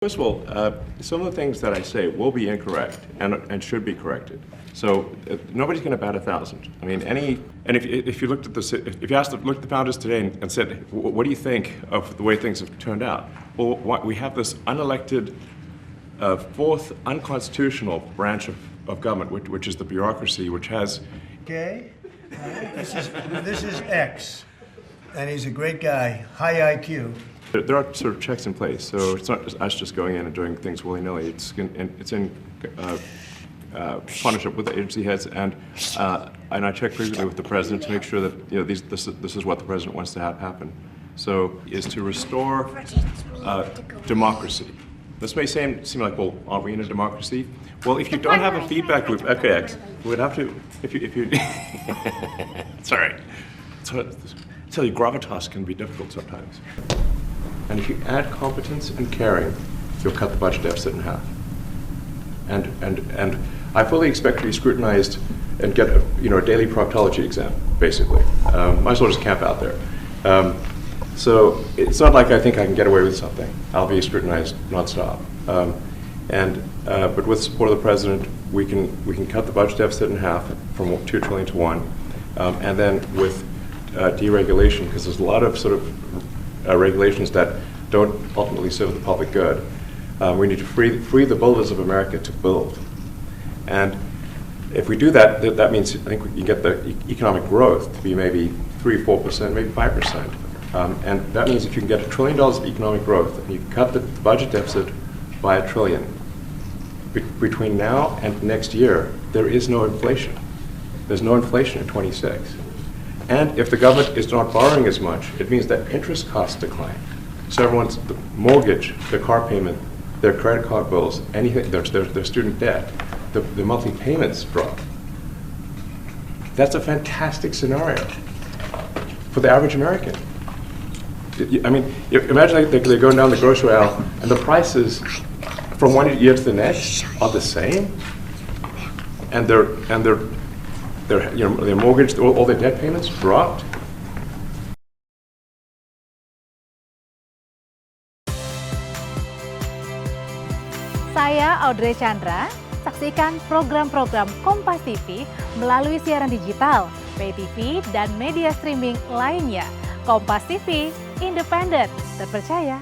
First of all, some of the things that I say will be incorrect and should be corrected. So nobody's going to bat 1,000. I mean, if you looked at if you looked at the founders today and said, what do you think of the way things have turned out? Well, we have this unelected, fourth unconstitutional branch of government, which is the bureaucracy, which has. Okay, this is X, and he's a great guy, high IQ. There are sort of checks in place, so it's not just us just going in and doing things willy-nilly. It's in partnership with the agency heads, and I check frequently with the president to make sure that this is what the president wants to have happen. So, is to restore democracy. This may seem like, well, aren't we in a democracy? Well, if you don't have a feedback loop, FKX, we would have to. If you it's all right. I tell you, gravitas can be difficult sometimes. And if you add competence and caring, you'll cut the budget deficit in half. And I fully expect to be scrutinized and get a daily proctology exam, basically. Might as well just camp out there. So it's not like I think I can get away with something. I'll be scrutinized nonstop. But with the support of the president, we can cut the budget deficit in half from $2 trillion to $1 trillion. And then with deregulation, because there's a lot of sort of regulations that don't ultimately serve the public good. We need to free the builders of America to build. And if we do that, that means I think we can get the economic growth to be maybe 3-4%, maybe 5%. And that means if you can get $1 trillion of economic growth and you can cut the budget deficit by $1 trillion, between now and next year, there is no inflation. There's no inflation in 26. And if the government is not borrowing as much, it means that interest costs decline. So everyone's the mortgage, their car payment, their credit card bills, anything, their student debt, the monthly payments drop. That's a fantastic scenario for the average American. I mean, imagine they're going down the grocery aisle and the prices from one year to the next are the same, and their mortgage, all their debt payments dropped. Saya Audrey Chandra, saksikan program-program Kompas TV melalui siaran digital, pay TV, dan media streaming lainnya. Kompas TV, independen, terpercaya.